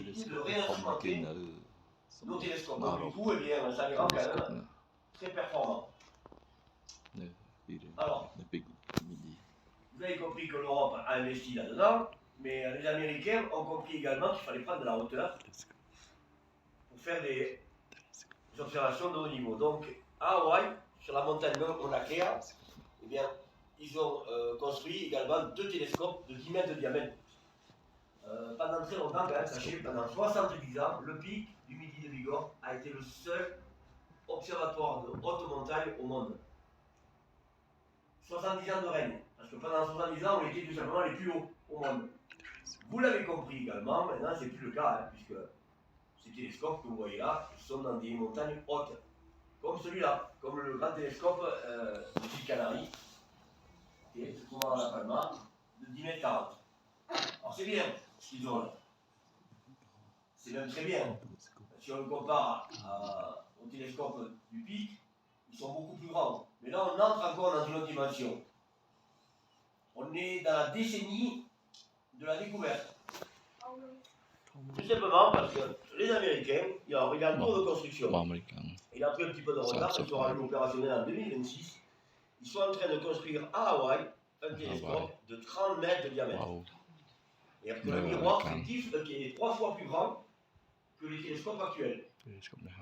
possibilité de réinstrumenter nos télescopes. Donc du coup, eh bien, ça les rend quand même très performants. Alors, vous avez compris que l'Europe a investi là-dedans, mais les Américains ont compris également qu'il fallait prendre de la hauteur pour faire des observations de haut niveau. Donc, à Hawaï, sur la montagne Mauna Kea, eh bien, ils ont construit également 2 télescopes de 10 mètres de diamètre. Pendant très longtemps, quand même, sachez, pendant 70 ans, le pic du Midi de Bigorre a été le seul observatoire de haute montagne au monde. 70 ans de règne, parce que pendant 70 ans, on était tout simplement les plus hauts au monde. Vous l'avez compris également, maintenant c'est plus le cas, hein, puisque ces télescopes que vous voyez là sont dans des montagnes hautes, comme celui-là, comme le grand télescope de l'île Canaries, qui se trouve à La Palma, de 10 mètres 40. Alors c'est bien ce qu'ils ont là. C'est même très bien. Si on le compare au télescope du pic, ils sont beaucoup plus grands. Mais là, on entre encore dans une autre dimension. On est dans la décennie de la découverte. Tout simplement parce que les Américains, il y a un tour de construction. Il a pris un petit peu de retard, il sera opérationnel en 2026. Ils sont en train de construire à Hawaï un télescope de 30 mètres de diamètre. Et que le miroir fictif qui est 3 fois plus grand que les télescopes actuels.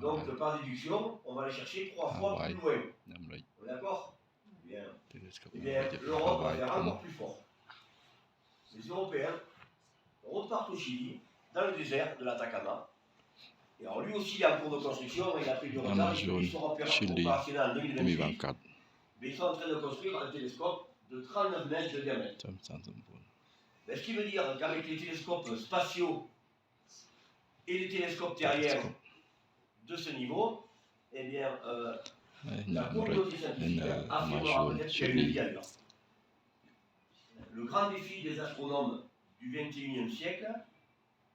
Donc, par déduction, on va aller chercher 3 fois plus loin. D'accord ? Bien. Eh bien, l'Europe va faire encore plus fort. Les Européens repartent au Chili, dans le désert de l'Atacama. Et alors, lui aussi, il est en cours de construction, il a pris du retard, il sera opérationnel en 2028. Mais ils sont en train de construire un télescope de 39 mètres de diamètre. Ben, ce qui veut dire qu'avec les télescopes spatiaux et les télescopes terriens de ce niveau, eh bien, la communauté scientifique affirmera peut-être qu'il y a une vie ailleurs. Le grand défi des astronomes du XXIe siècle,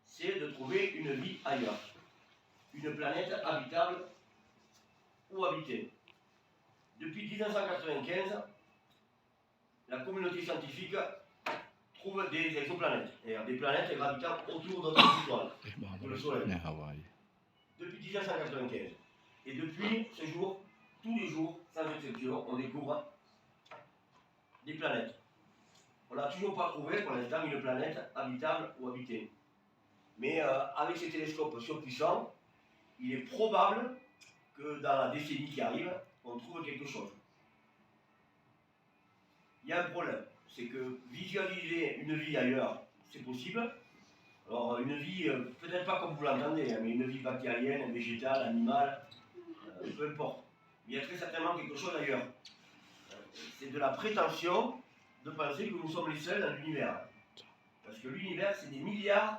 c'est de trouver une vie ailleurs. Une planète habitable ou habitée. Depuis 1995, la communauté scientifique trouve des exoplanètes, c'est-à-dire des planètes gravitant autour d'autres étoiles, de le Soleil. Depuis 1995. Et depuis ce jour, tous les jours, sans exception, on découvre des planètes. On n'a toujours pas trouvé pour l'instant une planète habitable ou habitée. Mais avec ces télescopes surpuissants, il est probable que dans la décennie qui arrive, on trouve quelque chose. Il y a un problème, c'est que visualiser une vie ailleurs, c'est possible. Alors une vie, peut-être pas comme vous l'entendez, hein, mais une vie bactérienne, végétale, animale, peu importe. Il y a très certainement quelque chose ailleurs. C'est de la prétention de penser que nous sommes les seuls dans l'univers. Parce que l'univers, c'est des milliards